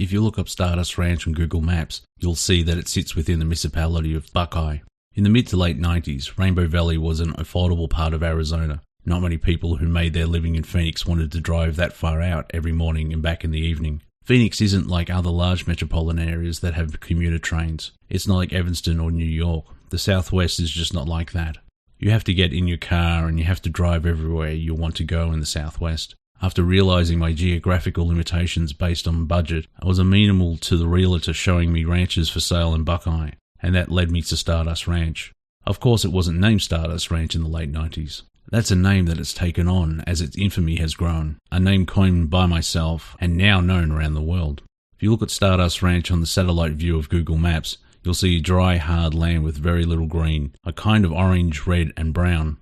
If you look up Stardust Ranch on Google Maps, you'll see that it sits within the municipality of Buckeye. In the mid to late 90s, Rainbow Valley was an affordable part of Arizona. Not many people who made their living in Phoenix wanted to drive that far out every morning and back in the evening. Phoenix isn't like other large metropolitan areas that have commuter trains. It's not like Evanston or New York. The Southwest is just not like that. You have to get in your car and you have to drive everywhere you want to go in the Southwest. After realizing my geographical limitations based on budget, I was amenable to the realtor showing me ranches for sale in Buckeye, and that led me to Stardust Ranch. Of course, it wasn't named Stardust Ranch in the late 90s. That's a name that it's taken on as its infamy has grown, a name coined by myself and now known around the world. If you look at Stardust Ranch on the satellite view of Google Maps, you'll see dry, hard land with very little green, a kind of orange, red and brown.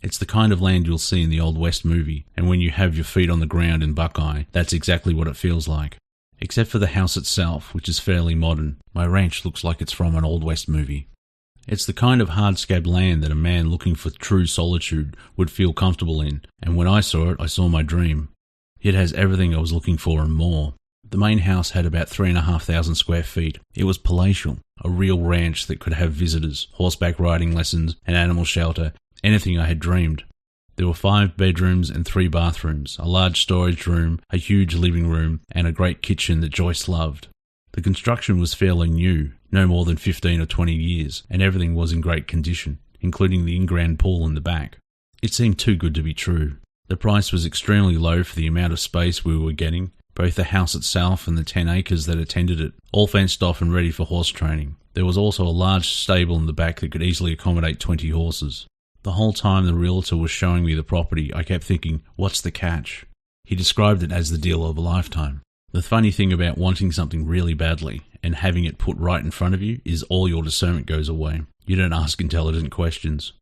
It's the kind of land you'll see in the Old West movie, and when you have your feet on the ground in Buckeye, that's exactly what it feels like. Except for the house itself, which is fairly modern, my ranch looks like it's from an Old West movie. It's the kind of hardscape land that a man looking for true solitude would feel comfortable in, and when I saw it, I saw my dream. It has everything I was looking for and more. The main house had about 3,500 square feet. It was palatial, a real ranch that could have visitors, horseback riding lessons, an animal shelter, anything I had dreamed. There were 5 bedrooms and 3 bathrooms, a large storage room, a huge living room, and a great kitchen that Joyce loved. The construction was fairly new, no more than 15 or 20 years, and everything was in great condition, including the in-ground pool in the back. It seemed too good to be true. The price was extremely low for the amount of space we were getting, both the house itself and the 10 acres that attended it, all fenced off and ready for horse training. There was also a large stable in the back that could easily accommodate 20 horses. The whole time the realtor was showing me the property, I kept thinking, what's the catch? He described it as the deal of a lifetime. The funny thing about wanting something really badly and having it put right in front of you is all your discernment goes away. You don't ask intelligent questions.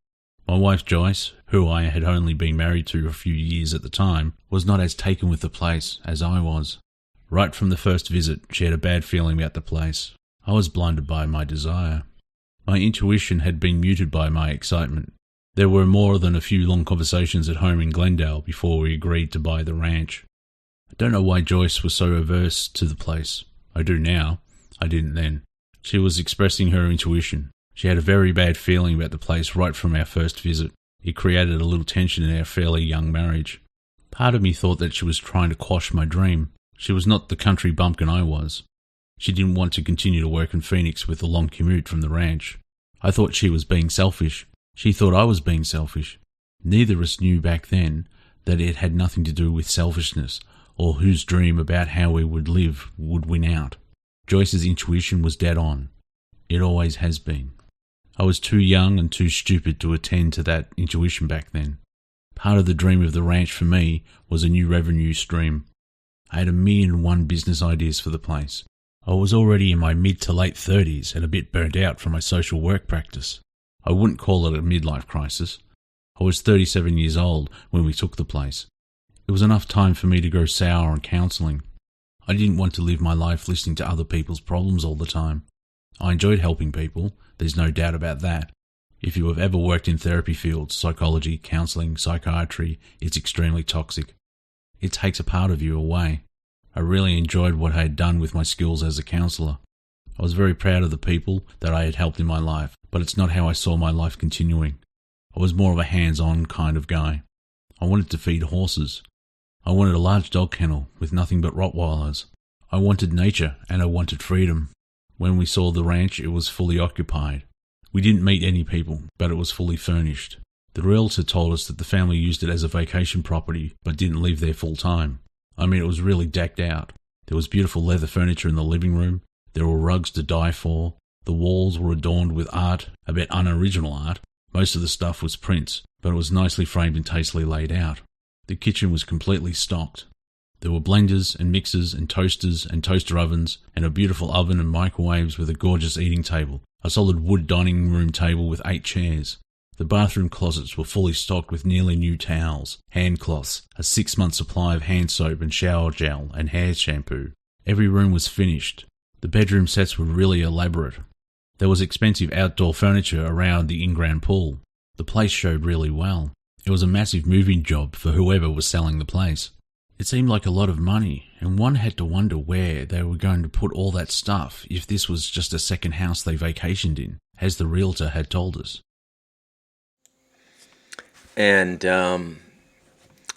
My wife Joyce, who I had only been married to a few years at the time, was not as taken with the place as I was. Right from the first visit, she had a bad feeling about the place. I was blinded by my desire. My intuition had been muted by my excitement. There were more than a few long conversations at home in Glendale before we agreed to buy the ranch. I don't know why Joyce was so averse to the place. I do now. I didn't then. She was expressing her intuition. She had a very bad feeling about the place right from our first visit. It created a little tension in our fairly young marriage. Part of me thought that she was trying to quash my dream. She was not the country bumpkin I was. She didn't want to continue to work in Phoenix with the long commute from the ranch. I thought she was being selfish. She thought I was being selfish. Neither of us knew back then that it had nothing to do with selfishness, or whose dream about how we would live would win out. Joyce's intuition was dead on. It always has been. I was too young and too stupid to attend to that intuition back then. Part of the dream of the ranch for me was a new revenue stream. I had 1,000,001 business ideas for the place. I was already in my mid to late 30s and a bit burnt out from my social work practice. I wouldn't call it a midlife crisis. I was 37 years old when we took the place. It was enough time for me to go sour on counselling. I didn't want to live my life listening to other people's problems all the time. I enjoyed helping people, there's no doubt about that. If you have ever worked in therapy fields, psychology, counselling, psychiatry, it's extremely toxic. It takes a part of you away. I really enjoyed what I had done with my skills as a counsellor. I was very proud of the people that I had helped in my life, but it's not how I saw my life continuing. I was more of a hands-on kind of guy. I wanted to feed horses. I wanted a large dog kennel with nothing but Rottweilers. I wanted nature and I wanted freedom. When we saw the ranch, it was fully occupied. We didn't meet any people, but it was fully furnished. The realtor told us that the family used it as a vacation property, but didn't live there full time. I mean, it was really decked out. There was beautiful leather furniture in the living room. There were rugs to die for. The walls were adorned with art, a bit unoriginal art. Most of the stuff was prints, but it was nicely framed and tastefully laid out. The kitchen was completely stocked. There were blenders and mixers and toasters and toaster ovens and a beautiful oven and microwaves with a gorgeous eating table, a solid wood dining room table with 8 chairs. The bathroom closets were fully stocked with nearly new towels, hand cloths, a 6-month supply of hand soap and shower gel and hair shampoo. Every room was finished. The bedroom sets were really elaborate. There was expensive outdoor furniture around the in-ground pool. The place showed really well. It was a massive moving job for whoever was selling the place. It seemed like a lot of money, and one had to wonder where they were going to put all that stuff if this was just a second house they vacationed in, as the realtor had told us. And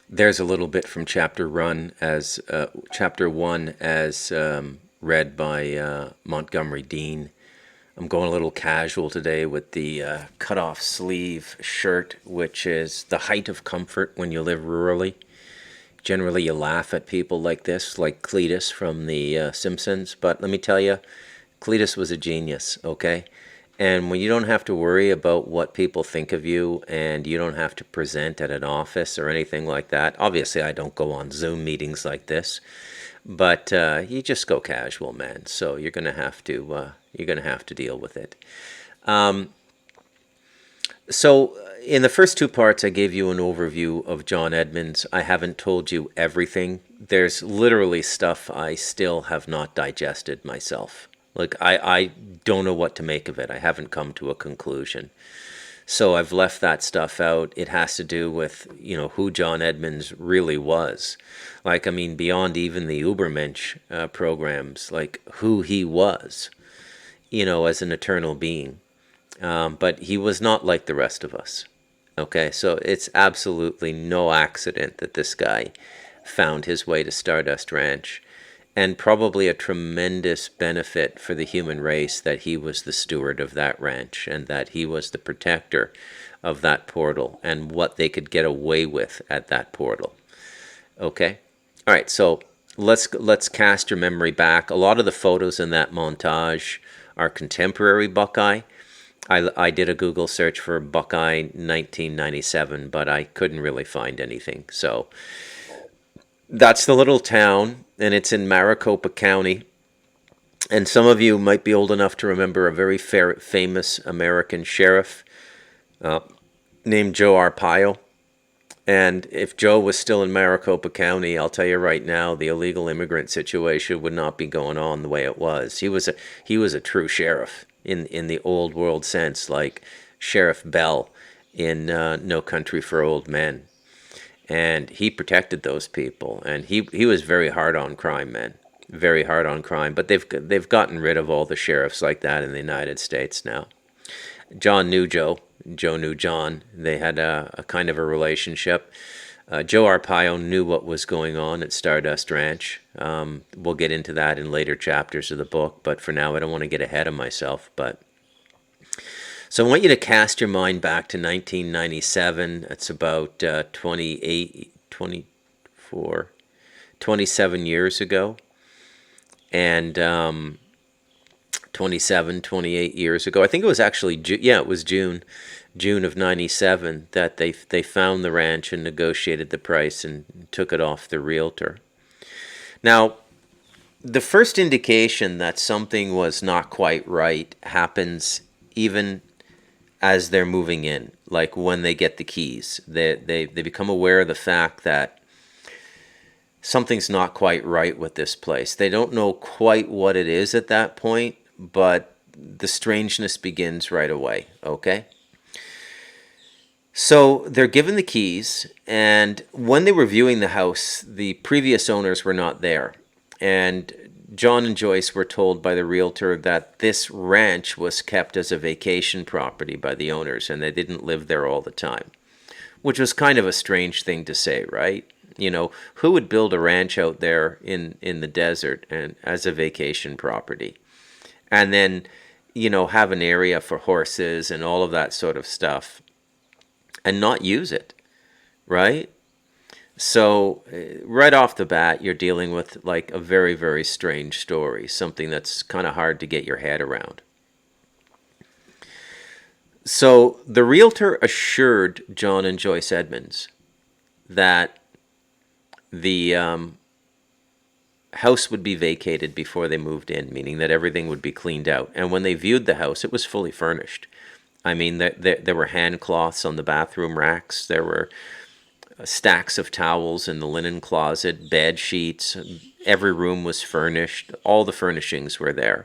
there's a little bit from chapter one as read by Montgomery Dean. I'm going a little casual today with the cut-off sleeve shirt, which is the height of comfort when you live rurally. Generally, you laugh at people like this, like Cletus from the Simpsons. But let me tell you, Cletus was a genius, okay? And when you don't have to worry about what people think of you, and you don't have to present at an office or anything like that. Obviously, I don't go on Zoom meetings like this, but you just go casual, man. So you're gonna have to deal with it. So in the first two parts, I gave you an overview of John Edmonds. I haven't told you everything. There's literally stuff I still have not digested myself. Like, I don't know what to make of it. I haven't come to a conclusion. So I've left that stuff out. It has to do with, who John Edmonds really was. Like, I mean, beyond even the Ubermensch programs, like who he was, as an eternal being. But he was not like the rest of us. Okay, so it's absolutely no accident that this guy found his way to Stardust Ranch, and probably a tremendous benefit for the human race that he was the steward of that ranch and that he was the protector of that portal and what they could get away with at that portal. Okay? All right, so let's cast your memory back. A lot of the photos in that montage are contemporary Buckeye. I did a Google search for Buckeye 1997, but I couldn't really find anything. So that's the little town, and it's in Maricopa County. And some of you might be old enough to remember a very famous American sheriff named Joe Arpaio. And if Joe was still in Maricopa County, I'll tell you right now, the illegal immigrant situation would not be going on the way it was. He was a true sheriff in the old world sense, like Sheriff Bell in No Country for Old Men. And he protected those people, and he was very hard on crime, man. Very hard on crime. But they've gotten rid of all the sheriffs like that in the United States now. John knew Joe. Joe knew John. They had a kind of a relationship. Joe Arpaio knew what was going on at Stardust Ranch. We'll get into that in later chapters of the book, but for now I don't want to get ahead of myself. So I want you to cast your mind back to 1997. It's about 27 years ago. And 27, 28 years ago. I think it was actually, it was June of 97 that they found the ranch and negotiated the price and took it off the realtor. Now, the first indication that something was not quite right happens even as they're moving in, like when they get the keys. They become aware of the fact that something's not quite right with this place. They don't know quite what it is at that point, but the strangeness begins right away, okay? So they're given the keys, and when they were viewing the house, the previous owners were not there. And John and Joyce were told by the realtor that this ranch was kept as a vacation property by the owners, and they didn't live there all the time, which was kind of a strange thing to say, right? Who would build a ranch out there in the desert and as a vacation property? And then, have an area for horses and all of that sort of stuff and not use it, right? So right off the bat, you're dealing with like a very, very strange story, something that's kind of hard to get your head around. So the realtor assured John and Joyce Edmonds that the house would be vacated before they moved in, meaning that everything would be cleaned out. And when they viewed the house, it was fully furnished. I mean, there were hand cloths on the bathroom racks. There were stacks of towels in the linen closet, bed sheets. Every room was furnished. All the furnishings were there.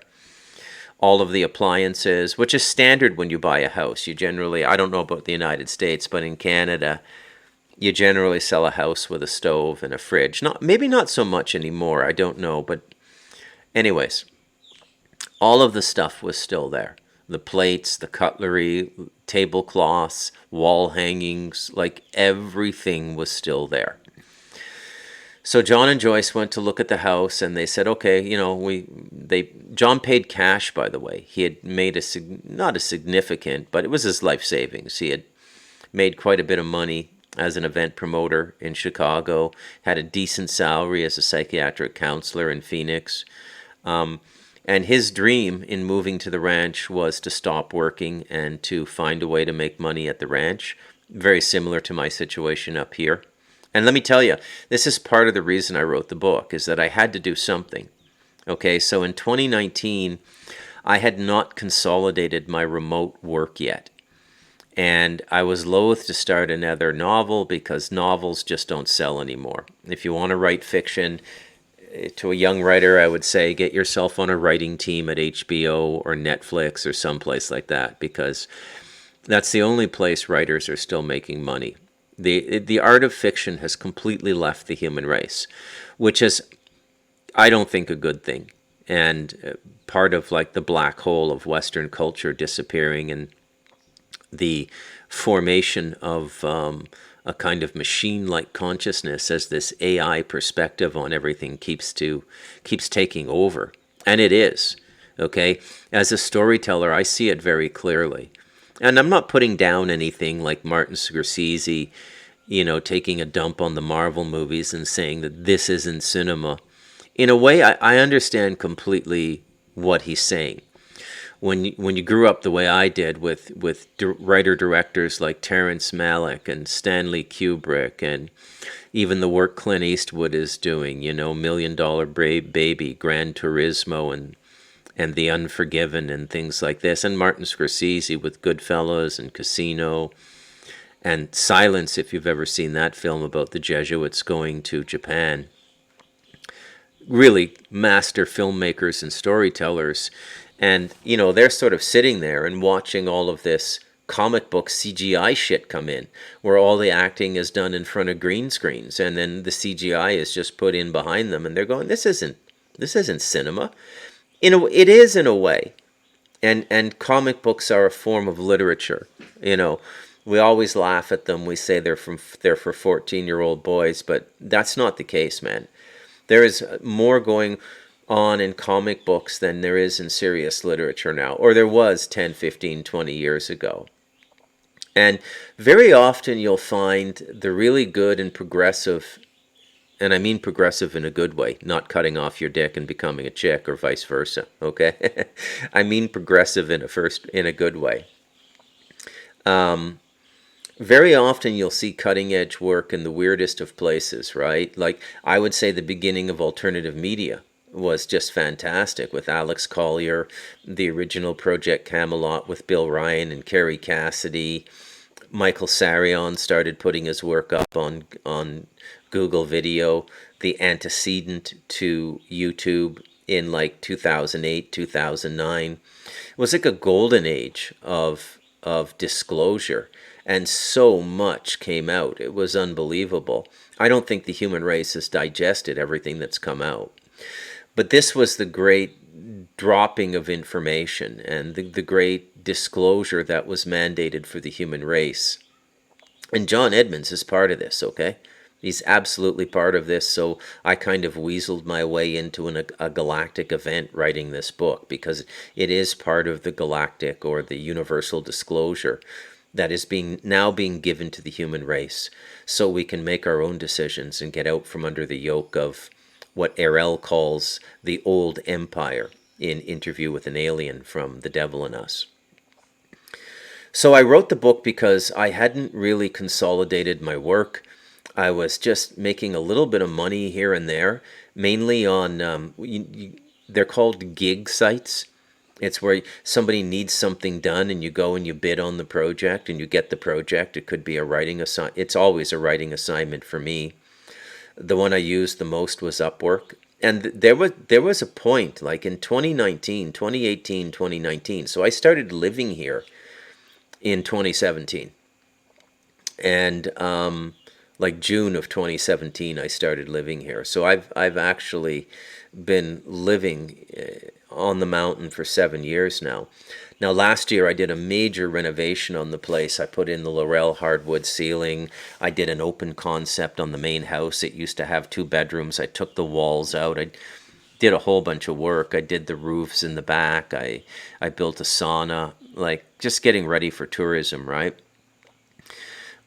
All of the appliances, which is standard when you buy a house. You generally, I don't know about the United States, but in Canada, you generally sell a house with a stove and a fridge. Maybe not so much anymore, I don't know, but anyways, all of the stuff was still there. The plates, the cutlery, tablecloths, wall hangings, like everything was still there. So John and Joyce went to look at the house, and they said, "Okay, John paid cash, by the way. He had made not a significant, but it was his life savings. He had made quite a bit of money as an event promoter in Chicago, had a decent salary as a psychiatric counselor in Phoenix. And his dream in moving to the ranch was to stop working and to find a way to make money at the ranch, very similar to my situation up here. And let me tell you, this is part of the reason I wrote the book, is that I had to do something. Okay, so in 2019, I had not consolidated my remote work yet. And I was loath to start another novel because novels just don't sell anymore. If you want to write fiction, to a young writer, I would say get yourself on a writing team at HBO or Netflix or someplace like that, because that's the only place writers are still making money. The art of fiction has completely left the human race, which is, I don't think, a good thing. And part of like the black hole of Western culture disappearing, and the formation of a kind of machine-like consciousness as this AI perspective on everything keeps taking over. And it is, okay? As a storyteller, I see it very clearly. And I'm not putting down anything like Martin Scorsese, taking a dump on the Marvel movies and saying that this isn't cinema. In a way, I understand completely what he's saying. When you grew up the way I did with writer-directors like Terrence Malick and Stanley Kubrick, and even the work Clint Eastwood is doing, Million Dollar Baby, Gran Turismo, and The Unforgiven and things like this, and Martin Scorsese with Goodfellas and Casino, and Silence, if you've ever seen that film about the Jesuits going to Japan. Really master filmmakers and storytellers. And, they're sort of sitting there and watching all of this comic book CGI shit come in, where all the acting is done in front of green screens, and then the CGI is just put in behind them, and they're going, this isn't cinema. It is in a way. And comic books are a form of literature. We always laugh at them. We say they're for 14-year-old boys, but that's not the case, man. There is more going on in comic books than there is in serious literature now, or there was 10, 15, 20 years ago. And very often you'll find the really good and progressive, and I mean progressive in a good way, not cutting off your dick and becoming a chick or vice versa, okay? I mean progressive in a good way. Very often you'll see cutting edge work in the weirdest of places, right? Like, I would say the beginning of alternative media was just fantastic with Alex Collier, the original Project Camelot with Bill Ryan and Carrie Cassidy. Michael Sarion started putting his work up on Google Video, the antecedent to YouTube in like 2008, 2009. It was like a golden age of disclosure, and so much came out. It was unbelievable. I don't think the human race has digested everything that's come out. But this was the great dropping of information and the great disclosure that was mandated for the human race. And John Edmonds is part of this, okay? He's absolutely part of this, so I kind of weaseled my way into a galactic event writing this book, because it is part of the galactic or the universal disclosure that is now being given to the human race, so we can make our own decisions and get out from under the yoke of what Errol calls the old empire in Interview with an Alien from The Devil in Us. So I wrote the book because I hadn't really consolidated my work. I was just making a little bit of money here and there, mainly on, they're called gig sites. It's where somebody needs something done and you go and you bid on the project and you get the project. It could be a writing assignment. It's always a writing assignment for me. The one I used the most was Upwork. And there was a point, like in 2018, 2019. So I started living here in 2017. And like June of 2017, I started living here. So I've actually been living on the mountain for 7 years now. Now, last year I did a major renovation on the place. I put in the Laurel hardwood ceiling. I did an open concept on the main house. It used to have 2 bedrooms. I took the walls out. I did a whole bunch of work. I did the roofs in the back. I built a sauna, like just getting ready for tourism, right?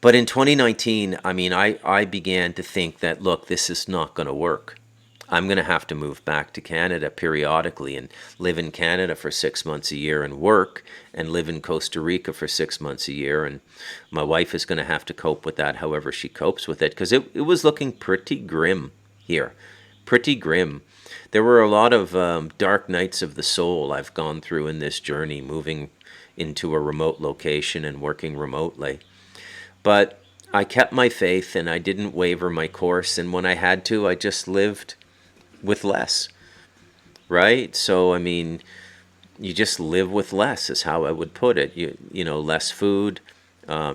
But in 2019, I mean, I began to think that, look, this is not going to work. I'm going to have to move back to Canada periodically and live in Canada for 6 months a year and work, and live in Costa Rica for 6 months a year. And my wife is going to have to cope with that however she copes with it, because it was looking pretty grim here. Pretty grim. There were a lot of dark nights of the soul I've gone through in this journey, moving into a remote location and working remotely. But I kept my faith and I didn't waver my course. And when I had to, I just lived with less, right? So, I mean, you just live with less is how I would put it. You know, less food,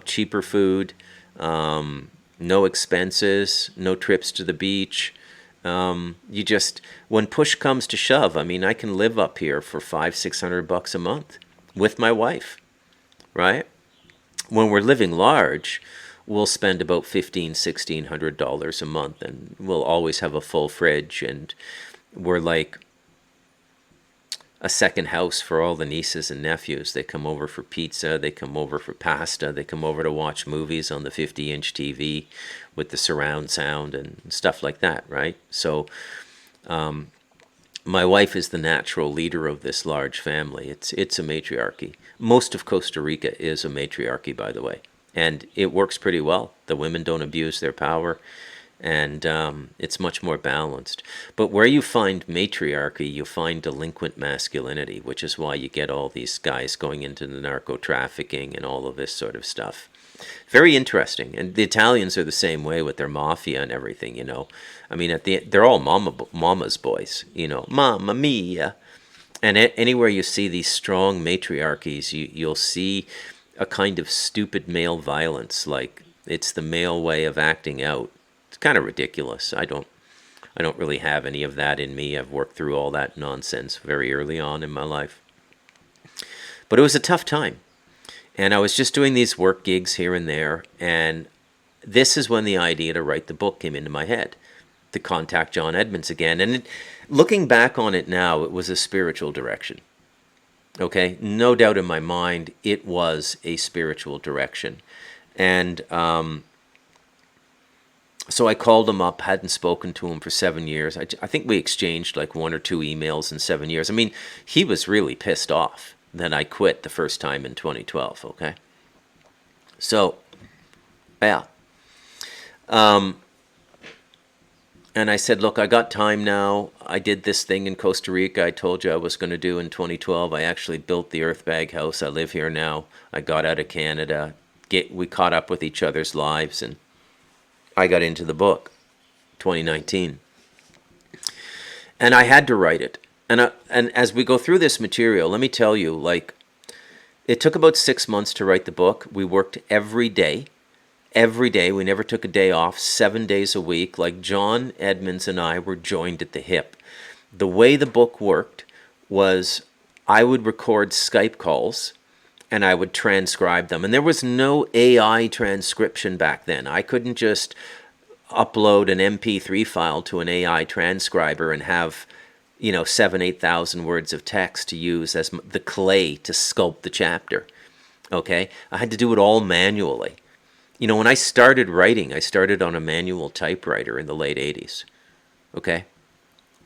cheaper food, no expenses, no trips to the beach. You just, when push comes to shove, I mean, I can live up here for $500-600 a month with my wife, right? When we're living large, we'll spend about $1,500-1,600 a month, and we'll always have a full fridge, and we're like a second house for all the nieces and nephews. They come over for pizza, they come over for pasta, they come over to watch movies on the 50-inch TV with the surround sound and stuff like that, right? So my wife is the natural leader of this large family. It's a matriarchy. Most of Costa Rica is a matriarchy, by the way, and it works pretty well. The women don't abuse their power, and it's much more balanced. But where you find matriarchy, you find delinquent masculinity, which is why you get all these guys going into the narco trafficking and all of this sort of stuff. Very interesting. And the Italians are the same way with their mafia and everything, you know. I mean, they're all mama's boys, you know, Mamma Mia. And anywhere you see these strong matriarchies, you'll see a kind of stupid male violence, like it's the male way of acting out. It's kind of ridiculous. I don't really have any of that in me. I've worked through all that nonsense very early on in my life. But it was a tough time. And I was just doing these work gigs here and there, and this is when the idea to write the book came into my head, to contact John Edmonds again. And looking back on it now, it was a spiritual direction. Okay? No doubt in my mind, it was a spiritual direction. And so I called him up, hadn't spoken to him for 7 years. I think we exchanged like 1 or 2 emails in 7 years. I mean, he was really pissed off that I quit the first time in 2012, okay? So, yeah. And I said, look, I got time now. I did this thing in Costa Rica I told you I was going to do in 2012. I actually built the Earthbag house. I live here now. I got out of Canada. We caught up with each other's lives, and I got into the book, 2019. And I had to write it. And as we go through this material, let me tell you, like, it took about 6 months to write the book. We worked every day. Every day. We never took a day off, 7 days a week. Like, John Edmonds and I were joined at the hip. The way the book worked was I would record Skype calls and I would transcribe them. And there was no AI transcription back then. I couldn't just upload an MP3 file to an AI transcriber and have, 7,000-8,000 words of text to use as the clay to sculpt the chapter. Okay? I had to do it all manually. When I started writing, I started on a manual typewriter in the late 80s. Okay?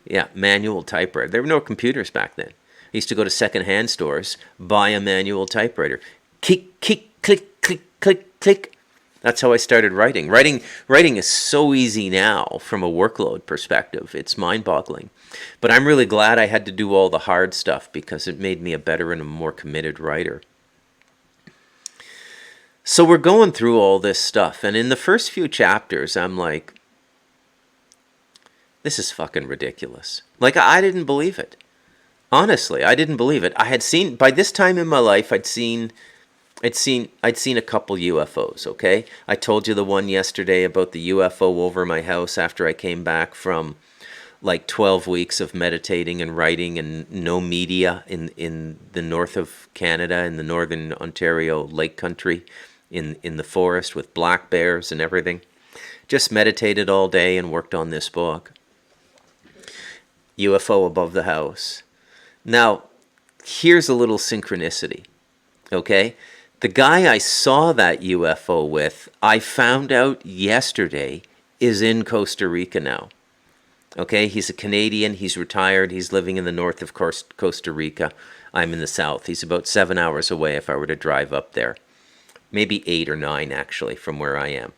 Yeah, manual typewriter. There were no computers back then. I used to go to secondhand stores, buy a manual typewriter. Click, click, click, click, click, click. That's how I started writing. Writing is so easy now from a workload perspective. It's mind-boggling. But I'm really glad I had to do all the hard stuff because it made me a better and a more committed writer. So we're going through all this stuff, and in the first few chapters, I'm like, this is fucking ridiculous. Like, I didn't believe it. Honestly, I didn't believe it. I had seen, by this time in my life, I'd seen I'd seen a couple UFOs, okay? I told you the one yesterday about the UFO over my house after I came back from like 12 weeks of meditating and writing and no media in the north of Canada, in the northern Ontario lake country, in the forest with black bears and everything. Just meditated all day and worked on this book. UFO above the house. Now, here's a little synchronicity, okay? The guy I saw that UFO with, I found out yesterday, is in Costa Rica now. Okay, he's a Canadian, he's retired, he's living in the north of Costa Rica. I'm in the south. He's about 7 hours away if I were to drive up there. Maybe 8 or 9, actually, from where I am.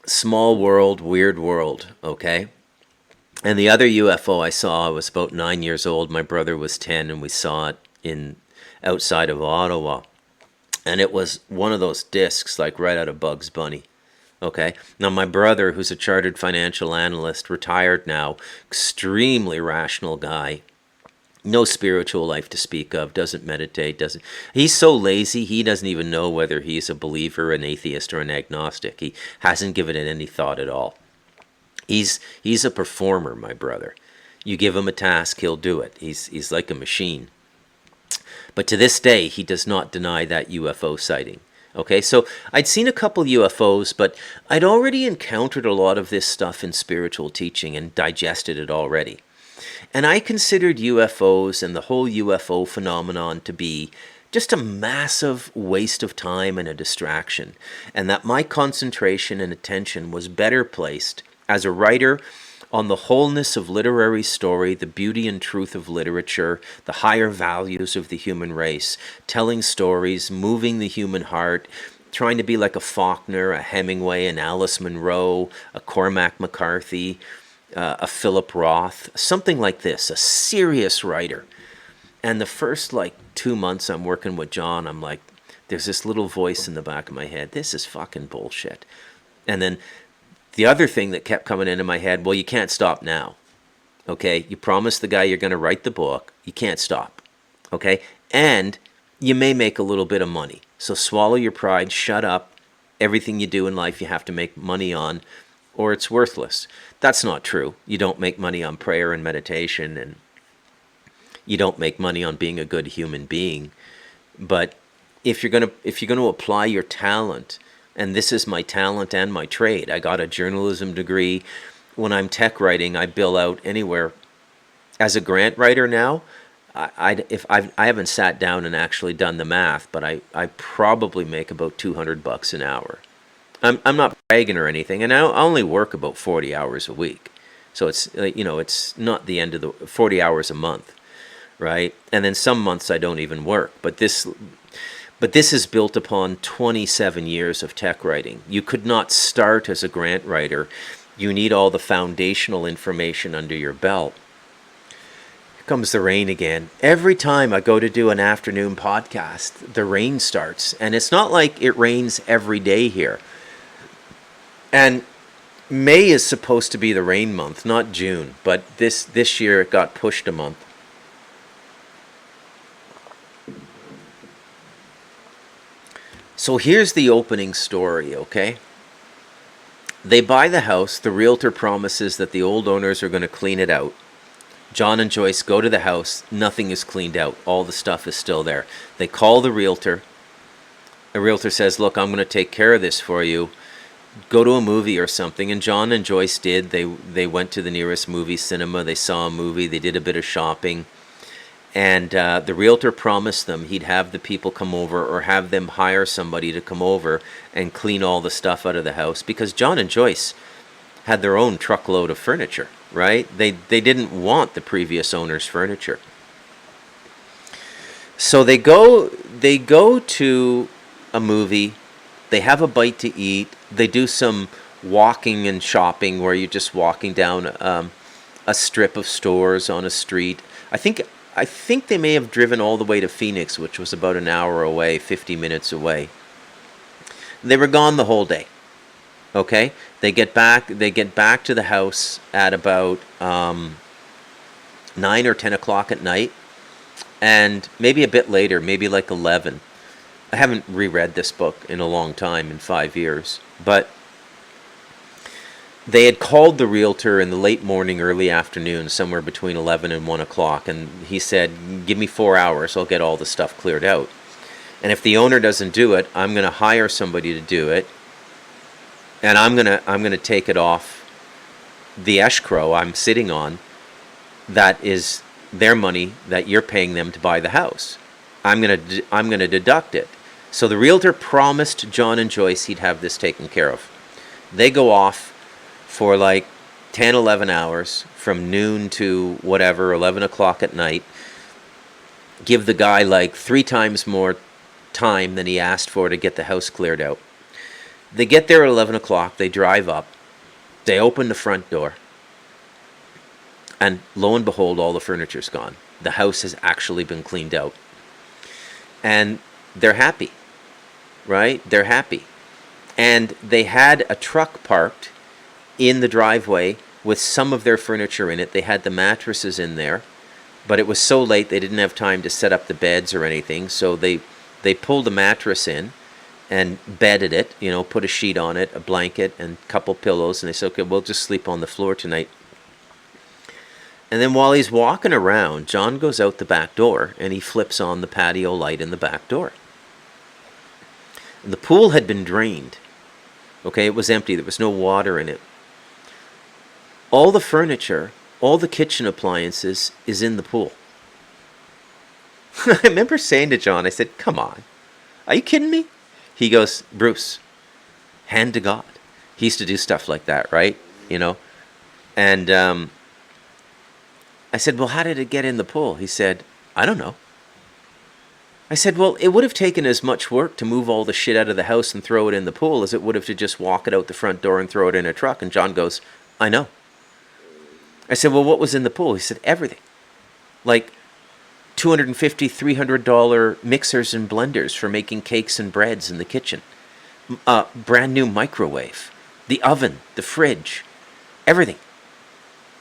Small world, weird world, okay? And the other UFO I saw, I was about 9 years old. My brother was 10, and we saw it outside of Ottawa. And it was one of those discs, like right out of Bugs Bunny. Okay. Now, my brother, who's a chartered financial analyst, retired now, extremely rational guy, no spiritual life to speak of, doesn't meditate, he's so lazy, he doesn't even know whether he's a believer, an atheist, or an agnostic. He hasn't given it any thought at all. He's a performer, my brother. You give him a task, he'll do it. He's like a machine. But to this day, he does not deny that UFO sighting. Okay, so I'd seen a couple UFOs, but I'd already encountered a lot of this stuff in spiritual teaching and digested it already. And I considered UFOs and the whole UFO phenomenon to be just a massive waste of time and a distraction, and that my concentration and attention was better placed as a writer on the wholeness of literary story, the beauty and truth of literature, the higher values of the human race, telling stories, moving the human heart, trying to be like a Faulkner, a Hemingway, an Alice Munro, a Cormac McCarthy, a Philip Roth, something like this, a serious writer. And the first 2 months I'm working with John, I'm like, there's this little voice in the back of my head, this is fucking bullshit. And then the other thing that kept coming into my head, well, you can't stop now. Okay? You promised the guy you're going to write the book. You can't stop. Okay? And you may make a little bit of money. So swallow your pride, shut up. Everything you do in life you have to make money on, or it's worthless. That's not true. You don't make money on prayer and meditation, and you don't make money on being a good human being. But if you're going to apply your talent, and this is my talent and my trade. I got a journalism degree. When I'm tech writing, I bill out anywhere. As a grant writer now, I haven't sat down and actually done the math, but I probably make about $200 an hour. I'm not bragging or anything, and I only work about 40 hours a week. So it's it's not the end of the 40 hours a month, right? And then some months I don't even work, but this is built upon 27 years of tech writing. You could not start as a grant writer. You need all the foundational information under your belt. Here comes the rain again. Every time I go to do an afternoon podcast, the rain starts. And it's not like it rains every day here. And May is supposed to be the rain month, not June. But this year it got pushed a month. So here's the opening story, okay? They buy the house. The realtor promises that the old owners are going to clean it out. John and Joyce go to the house. Nothing is cleaned out. All the stuff is still there. They call the realtor. The realtor says, look, I'm going to take care of this for you. Go to a movie or something. And John and Joyce did. They went to the nearest movie cinema. They saw a movie. They did a bit of shopping. And the realtor promised them he'd have the people come over or have them hire somebody to come over and clean all the stuff out of the house, because John and Joyce had their own truckload of furniture, right? They didn't want the previous owner's furniture. So they go to a movie, they have a bite to eat, they do some walking and shopping where you're just walking down a strip of stores on a street. I think they may have driven all the way to Phoenix, which was about an hour away, 50 minutes away. They were gone the whole day. Okay? They get back to the house at about 9 or 10 o'clock at night, And maybe a bit later, maybe like 11. I haven't reread this book in a long time, in 5 years. But they had called the realtor in the late morning, early afternoon, somewhere between 11 and 1 o'clock. And he said, give me 4 hours, I'll get all the stuff cleared out. And if the owner doesn't do it, I'm going to hire somebody to do it. And I'm going to take it off the escrow I'm sitting on. That is their money that you're paying them to buy the house. I'm going to deduct it. So the realtor promised John and Joyce he'd have this taken care of. They go off for like 10, 11 hours from noon to whatever, 11 o'clock at night. Give the guy like 3 times more time than he asked for to get the house cleared out. They get there at 11 o'clock. They drive up. They open the front door. And lo and behold, all the furniture's gone. The house has actually been cleaned out. And they're happy, right? They're happy. And they had a truck parked in the driveway with some of their furniture in it. They had the mattresses in there, but it was so late they didn't have time to set up the beds or anything. So they pulled a mattress in and bedded it, put a sheet on it, a blanket, and a couple pillows. And they said, okay, we'll just sleep on the floor tonight. And then while he's walking around, John goes out the back door and he flips on the patio light in the back door. And the pool had been drained. Okay, it was empty. There was no water in it. All the furniture, all the kitchen appliances is in the pool. I remember saying to John, I said, come on, are you kidding me? He goes, Bruce, hand to God. He used to do stuff like that, right? And I said, well, how did it get in the pool? He said, I don't know. I said, well, it would have taken as much work to move all the shit out of the house and throw it in the pool as it would have to just walk it out the front door and throw it in a truck. And John goes, I know. I said, well, what was in the pool? He said, everything. Like $250, $300 mixers and blenders for making cakes and breads in the kitchen. Brand new microwave. The oven, the fridge, everything.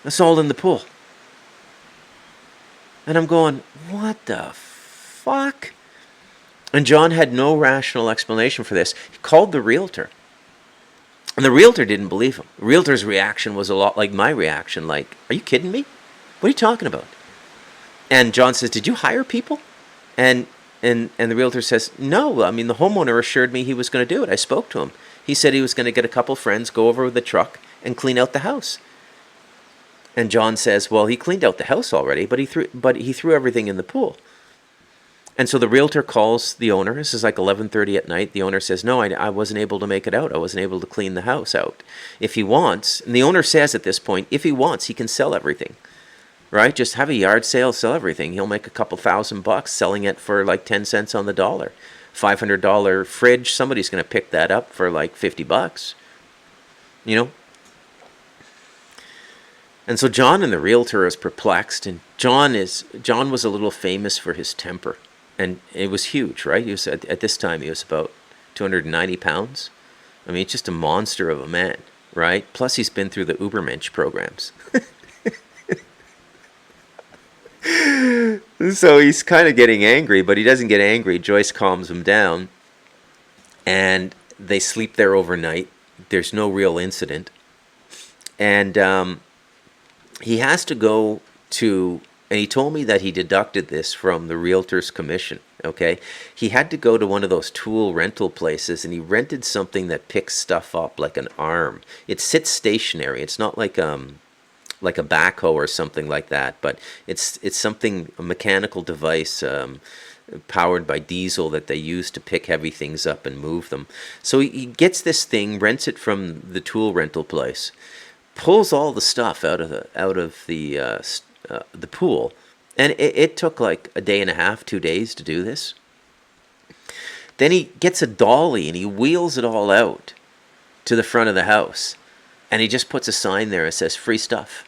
That's all in the pool. And I'm going, what the fuck? And John had no rational explanation for this. He called the realtor. And the realtor didn't believe him. The realtor's reaction was a lot like my reaction. Like, are you kidding me? What are you talking about? And John says, did you hire people? And the realtor says, no. I mean, the homeowner assured me he was going to do it. I spoke to him. He said he was going to get a couple friends, go over with the truck, and clean out the house. And John says, well, he cleaned out the house already, but he threw everything in the pool. And so the realtor calls the owner. This is like 11:30 at night. The owner says, no, I wasn't able to make it out. I wasn't able to clean the house out. If he wants, and the owner says at this point, if he wants, he can sell everything, right? Just have a yard sale, sell everything. He'll make a couple $1,000 selling it for like 10 cents on the dollar. $500 fridge, somebody's going to pick that up for like $50, And so John and the realtor is perplexed, and John was a little famous for his temper, and it was huge, right? He was at this time he was about 290 pounds. I mean, just a monster of a man, right? Plus he's been through the Ubermensch programs. So he's kind of getting angry, but he doesn't get angry. Joyce calms him down, and they sleep there overnight. There's no real incident, and he has to go to, and he told me that he deducted this from the realtor's commission, okay? He had to go to one of those tool rental places, and he rented something that picks stuff up like an arm. It sits stationary. It's not like a backhoe or something like that, but it's something, a mechanical device powered by diesel that they use to pick heavy things up and move them. So he gets this thing, rents it from the tool rental place, pulls all the stuff out of the pool, and it took like a day and a half, 2 days to do this. Then he gets a dolly and he wheels it all out to the front of the house, and he just puts a sign there that says free stuff.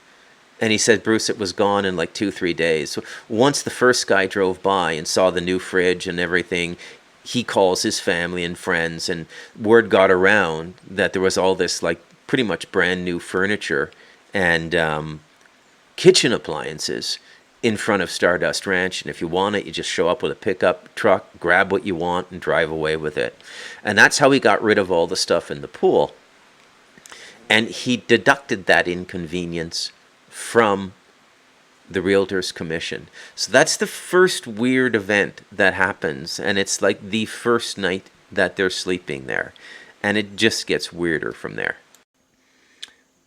And he said, Bruce, it was gone in like 2-3 days. So once the first guy drove by and saw the new fridge and everything, he calls his family and friends, and word got around that there was all this like pretty much brand new furniture and kitchen appliances in front of Stardust Ranch, and if you want it, you just show up with a pickup truck, grab what you want, and drive away with it. And that's how he got rid of all the stuff in the pool. And he deducted that inconvenience from the realtor's commission. So that's the first weird event that happens, and it's like the first night that they're sleeping there. And it just gets weirder from there.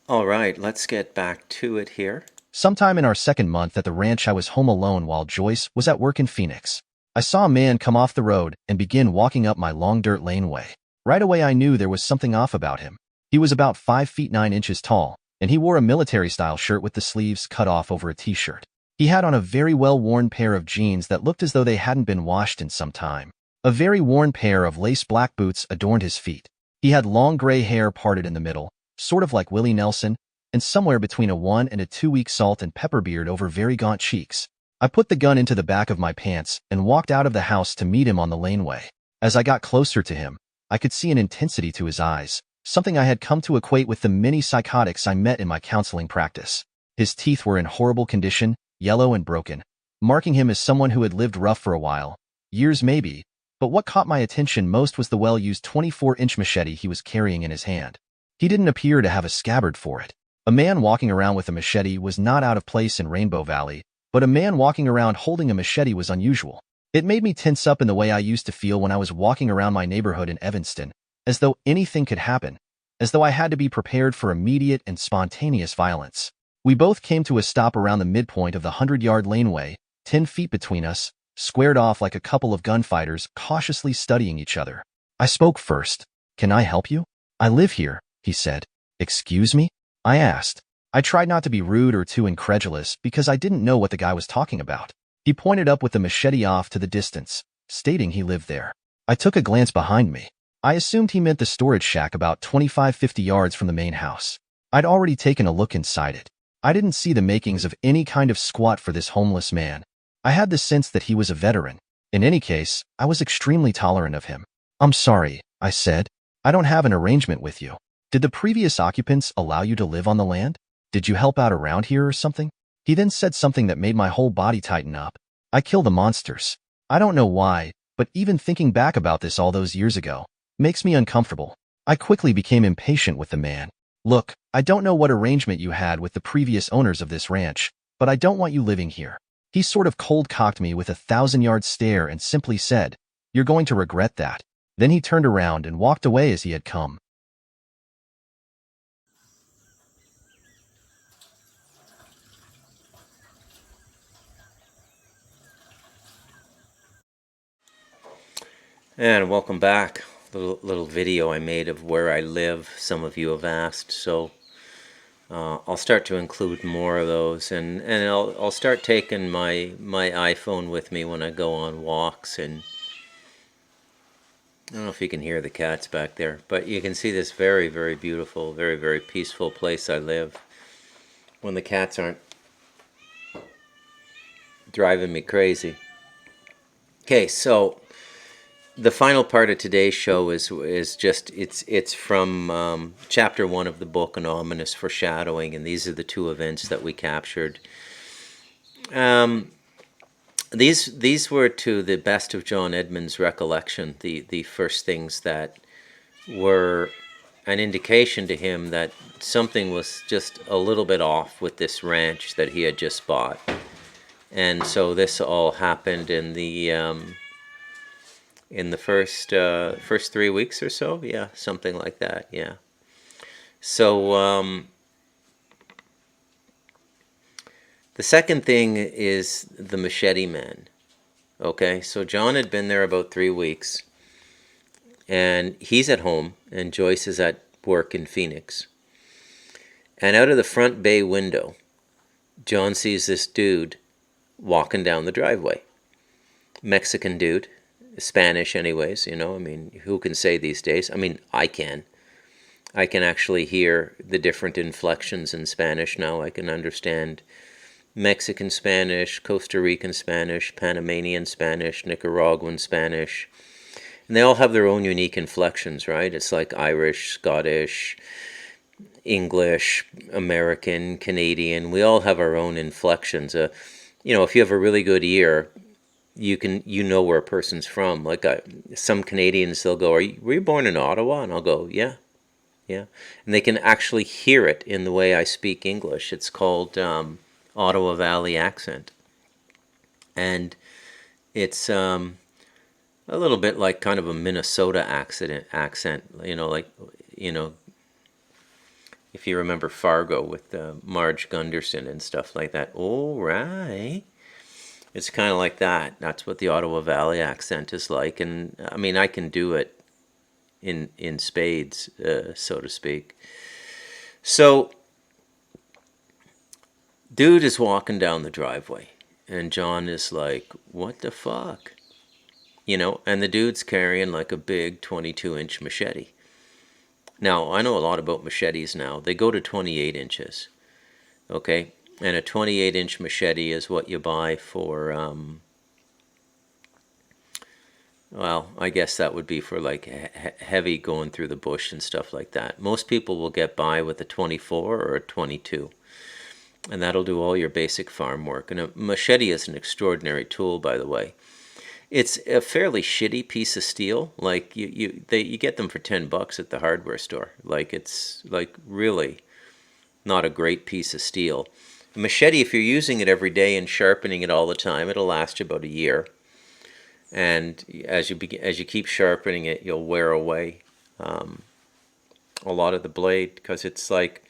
All right, let's get back to it here. Sometime in our second month at the ranch, I was home alone while Joyce was at work in Phoenix. I saw a man come off the road and begin walking up my long dirt laneway. Right away I knew there was something off about him. He was about 5 feet 9 inches tall, and he wore a military-style shirt with the sleeves cut off over a t-shirt. He had on a very well-worn pair of jeans that looked as though they hadn't been washed in some time. A very worn pair of lace black boots adorned his feet. He had long gray hair parted in the middle, sort of like Willie Nelson, and somewhere between a 1 and a 2-week salt and pepper beard over very gaunt cheeks. I put the gun into the back of my pants and walked out of the house to meet him on the laneway. As I got closer to him, I could see an intensity to his eyes, something I had come to equate with the many psychotics I met in my counseling practice. His teeth were in horrible condition, yellow and broken, marking him as someone who had lived rough for a while, years maybe, but what caught my attention most was the well-used 24-inch machete he was carrying in his hand. He didn't appear to have a scabbard for it. A man walking around with a machete was not out of place in Rainbow Valley, but a man walking around holding a machete was unusual. It made me tense up in the way I used to feel when I was walking around my neighborhood in Evanston, as though anything could happen, as though I had to be prepared for immediate and spontaneous violence. We both came to a stop around the midpoint of the 100-yard laneway, 10 feet between us, squared off like a couple of gunfighters cautiously studying each other. I spoke first. "Can I help you?" "I live here," he said. "Excuse me?" I asked. I tried not to be rude or too incredulous because I didn't know what the guy was talking about. He pointed up with the machete off to the distance, stating he lived there. I took a glance behind me. I assumed he meant the storage shack about 25-50 yards from the main house. I'd already taken a look inside it. I didn't see the makings of any kind of squat for this homeless man. I had the sense that he was a veteran. In any case, I was extremely tolerant of him. "I'm sorry," I said. "I don't have an arrangement with you. Did the previous occupants allow you to live on the land? Did you help out around here or something?" He then said something that made my whole body tighten up. "I kill the monsters. I don't know why, but even thinking back about this all those years ago makes me uncomfortable." I quickly became impatient with the man. "Look, I don't know what arrangement you had with the previous owners of this ranch, but I don't want you living here." He sort of cold-cocked me with a 1,000-yard stare and simply said, "You're going to regret that." Then he turned around and walked away as he had come. And welcome back. Little video I made of where I live. Some of you have asked, so I'll start to include more of those, and I'll start taking my iPhone with me when I go on walks. And I don't know if you can hear the cats back there, but you can see this very, very beautiful, very, very peaceful place I live when the cats aren't driving me crazy. Okay, so the final part of today's show is just it's from chapter 1 of the book, An Ominous Foreshadowing, and these are the 2 events that we captured. These were, to the best of John Edmund's recollection, the first things that were an indication to him that something was just a little bit off with this ranch that he had just bought. And so this all happened in the first 3 weeks or so. Yeah, something like that. Yeah. So the second thing is the machete man. Okay, so John had been there about 3 weeks, and he's at home, and Joyce is at work in Phoenix. And out of the front bay window, John sees this dude walking down the driveway. Mexican dude, Spanish anyways, you know, I mean, who can say these days? I mean, I can. I can actually hear the different inflections in Spanish now. I can understand Mexican Spanish, Costa Rican Spanish, Panamanian Spanish, Nicaraguan Spanish. And they all have their own unique inflections, right? It's like Irish, Scottish, English, American, Canadian. We all have our own inflections. if you have a really good ear, you know where a person's from. Like some Canadians, they'll go, were you born in Ottawa? And I'll go, yeah, yeah. And they can actually hear it in the way I speak English. It's called Ottawa Valley accent. And it's a little bit like kind of a Minnesota accent, you know, if you remember Fargo with Marge Gunderson and stuff like that. All right. It's kind of like that. That's what the Ottawa Valley accent is like. And I mean, I can do it in spades, so to speak. So, dude is walking down the driveway, and John is like, what the fuck? And the dude's carrying like a big 22-inch machete. Now, I know a lot about machetes now. They go to 28 inches, okay? And a 28-inch machete is what you buy for, well, I guess that would be for like heavy going through the bush and stuff like that. Most people will get by with a 24 or a 22. And that'll do all your basic farm work. And a machete is an extraordinary tool, by the way. It's a fairly shitty piece of steel. Like you get them for $10 at the hardware store. Like it's like really not a great piece of steel. A machete, if you're using it every day and sharpening it all the time, it'll last you about a year. And as you keep sharpening it, you'll wear away a lot of the blade, because it's like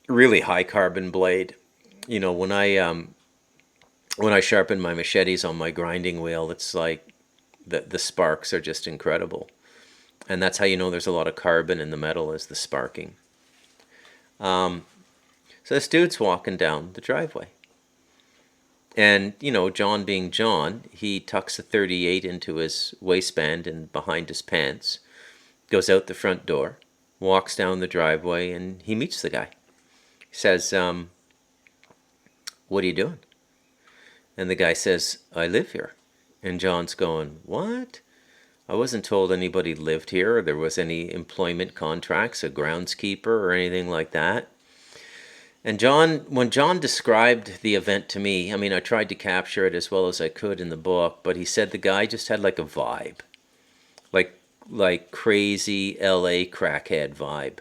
really high carbon blade. When I sharpen my machetes on my grinding wheel, it's like the sparks are just incredible. And that's how you know there's a lot of carbon in the metal, is the sparking. So this dude's walking down the driveway. And, John being John, he tucks a 38 into his waistband and behind his pants, goes out the front door, walks down the driveway, and he meets the guy. He says, what are you doing? And the guy says, I live here. And John's going, what? I wasn't told anybody lived here, or there was any employment contracts, a groundskeeper, or anything like that. And when John described the event to me, I mean, I tried to capture it as well as I could in the book, but he said the guy just had like a vibe, like crazy LA crackhead vibe,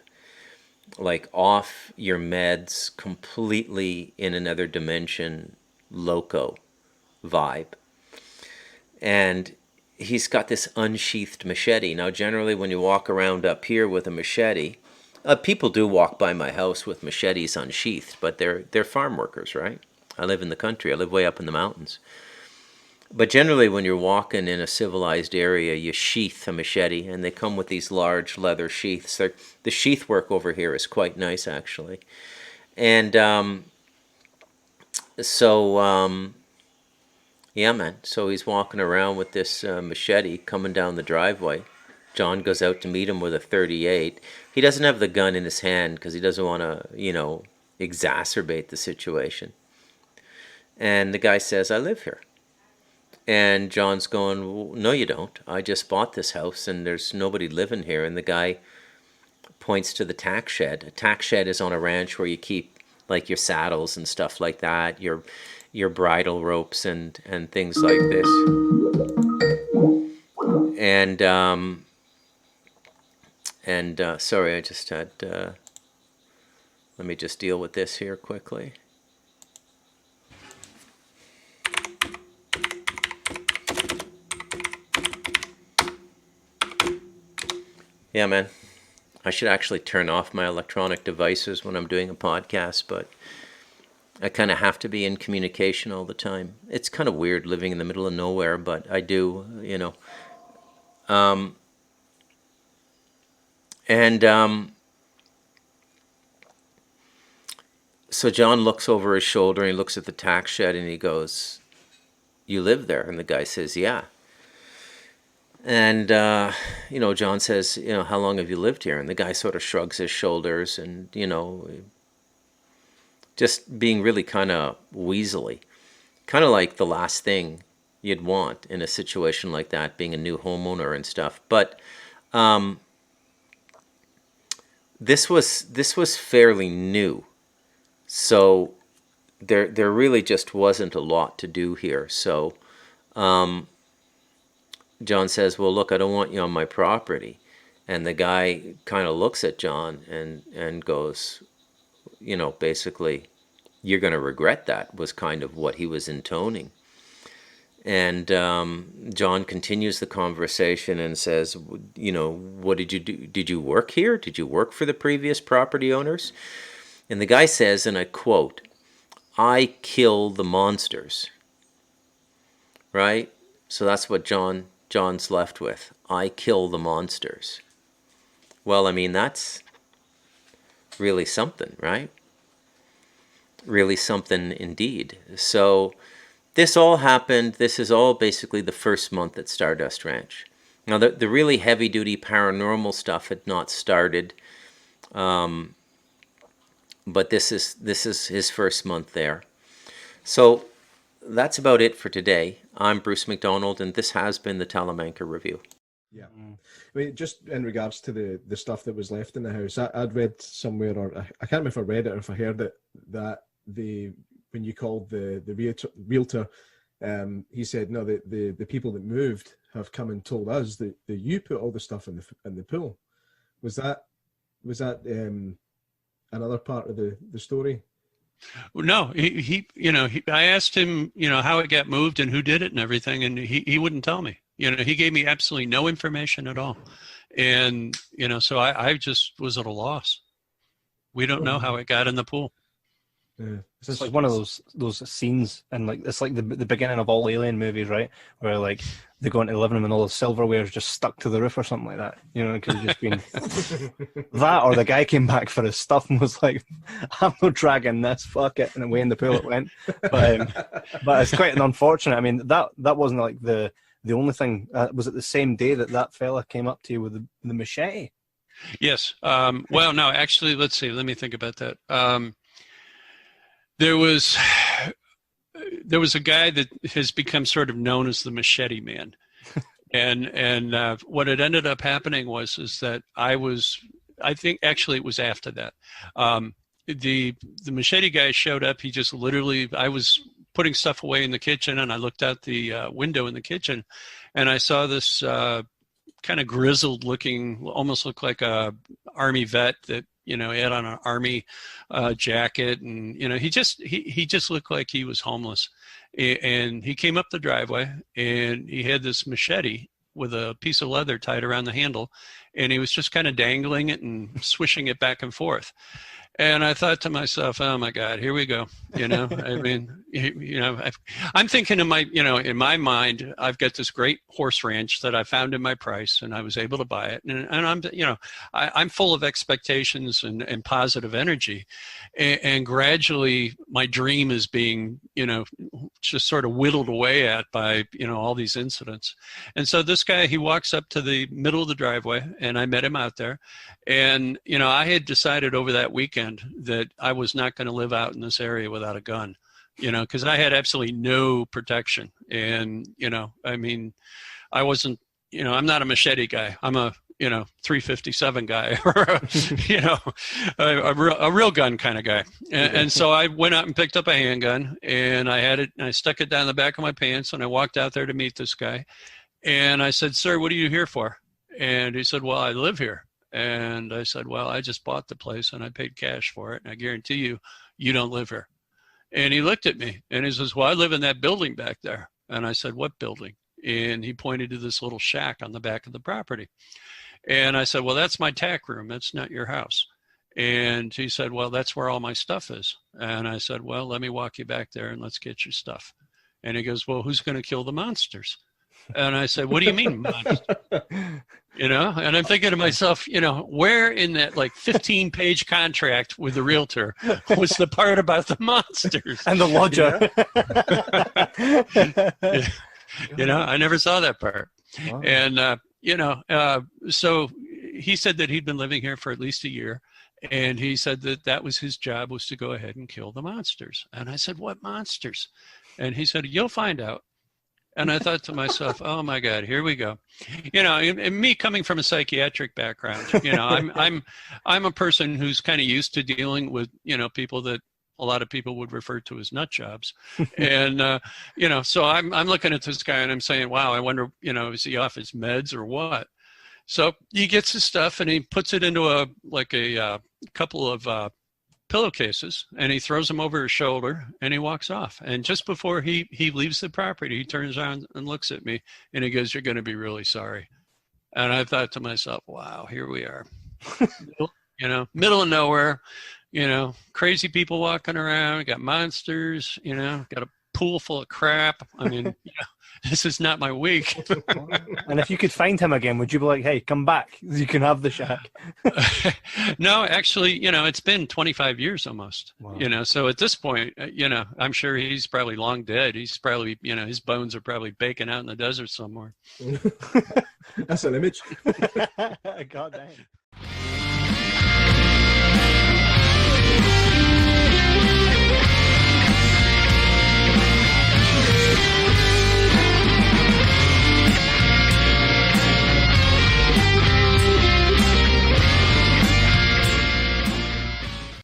like off your meds, completely in another dimension, loco vibe. And he's got this unsheathed machete. Now, generally, when you walk around up here with a machete, people do walk by my house with machetes unsheathed, but they're farm workers, right? I live in the country. I live way up in the mountains. But generally, when you're walking in a civilized area, you sheath a machete, and they come with these large leather sheaths. The sheath work over here is quite nice, actually. And yeah, man. So he's walking around with this machete coming down the driveway. John goes out to meet him with a 38. He doesn't have the gun in his hand because he doesn't want to, exacerbate the situation. And the guy says, I live here. And John's going, well, no, you don't. I just bought this house and there's nobody living here. And the guy points to the tack shed. A tack shed is on a ranch where you keep like your saddles and stuff like that, your bridle ropes and things like this. And sorry, I just had, let me just deal with this here quickly. Yeah, man. I should actually turn off my electronic devices when I'm doing a podcast, but I kind of have to be in communication all the time. It's kind of weird living in the middle of nowhere, but I do, So John looks over his shoulder and he looks at the tack shed and he goes, you live there? And the guy says, yeah. And, John says, how long have you lived here? And the guy sort of shrugs his shoulders and, just being really kind of weaselly. Kind of like the last thing you'd want in a situation like that, being a new homeowner and stuff. But this was fairly new. So there really just wasn't a lot to do here. So John says, well, look, I don't want you on my property. And the guy kind of looks at John and goes, basically, you're going to regret that, was kind of what he was intoning. And John continues the conversation and says, what did you do? Did you work here? Did you work for the previous property owners? And the guy says, and I quote, I kill the monsters. Right? So that's what John's left with. I kill the monsters. Well, I mean, that's really something, right? Really something indeed. So this all happened. This is all basically the first month at Stardust Ranch. Now, the really heavy-duty paranormal stuff had not started, but this is his first month there. So that's about it for today. I'm Bruce McDonald, and this has been the Talamanca Review. Yeah. I mean, just in regards to the stuff that was left in the house, I'd read somewhere, or I can't remember if I read it or if I heard it, that when you called the realtor, he said, no, the people that moved have come and told us that you put all the stuff in the pool. Was that another part of the story? No, he I asked him, how it got moved and who did it and everything, and he wouldn't tell me. He gave me absolutely no information at all. And, so I just was at a loss. We don't know how it got in the pool. Yeah. It's like one of those scenes, and it's like the beginning of all Alien movies, right? Where like they go into the living room and all the silverware is just stuck to the roof or something like that. It could have just been that, or the guy came back for his stuff and was like, "I'm not dragging this, fuck it," and away in the pool it went. But it's quite an unfortunate. I mean, that wasn't like the only thing. Was it the same day that fella came up to you with the machete? Yes. Well, no, actually, let's see. Let me think about that. There was a guy that has become sort of known as the Machete Man, and what had ended up happening is that I think actually it was after that. The Machete guy showed up. He just literally, I was putting stuff away in the kitchen, and I looked out the window in the kitchen, and I saw this kind of grizzled looking, almost looked like a army vet that, he had on an army jacket, and he just looked like he was homeless. And he came up the driveway, and he had this machete with a piece of leather tied around the handle, and he was just kind of dangling it and swishing it back and forth. And I thought to myself, oh my God, here we go. I mean, I'm thinking in my mind, I've got this great horse ranch that I found in my price, and I was able to buy it. And I'm full of expectations and positive energy. And gradually my dream is being, just sort of whittled away at by, all these incidents. And so this guy, he walks up to the middle of the driveway, and I met him out there. And, I had decided over that weekend that I was not going to live out in this area without a gun, because I had absolutely no protection. And, I mean, I wasn't, I'm not a machete guy. I'm a, 357 guy, or a real gun kind of guy. And so I went out and picked up a handgun, and I had it, and I stuck it down the back of my pants, and I walked out there to meet this guy. And I said, "Sir, what are you here for?" And he said, "Well, I live here." And I said, "Well, I just bought the place and I paid cash for it. And I guarantee you, you don't live here." And he looked at me and he says, "Well, I live in that building back there." And I said, "What building?" And he pointed to this little shack on the back of the property. And I said, "Well, that's my tack room. That's not your house." And he said, "Well, that's where all my stuff is." And I said, "Well, let me walk you back there and let's get your stuff." And he goes, "Well, who's going to kill the monsters?" And I said, "What do you mean, monsters?" And I'm thinking to myself, where in that 15-page contract with the realtor was the part about the monsters and the lodger? I never saw that part. Wow. And, so he said that he'd been living here for at least a year. And he said that was his job, was to go ahead and kill the monsters. And I said, "What monsters?" And he said, "You'll find out." And I thought to myself, oh my God, here we go. And me coming from a psychiatric background, I'm a person who's kind of used to dealing with, people that a lot of people would refer to as nut jobs. And, you know, so I'm looking at this guy and I'm saying, wow, I wonder, you know, is he off his meds or what? So he gets his stuff and he puts it into a couple of pillowcases, and he throws them over his shoulder and he walks off. And just before he leaves the property, he turns around and looks at me and he goes, "You're going to be really sorry." And I thought to myself, wow, here we are, you know, middle of nowhere, you know, crazy people walking around, got monsters, you know, got a pool full of crap. I mean, you know, this is not my week. And if you could find him again, would you be like, "Hey, come back, you can have the shack"? No, actually, you know, it's been 25 years almost. Wow. You know, so at this point, you know, I'm sure he's probably long dead. He's probably, you know, his bones are probably baking out in the desert somewhere. That's an image. God damn.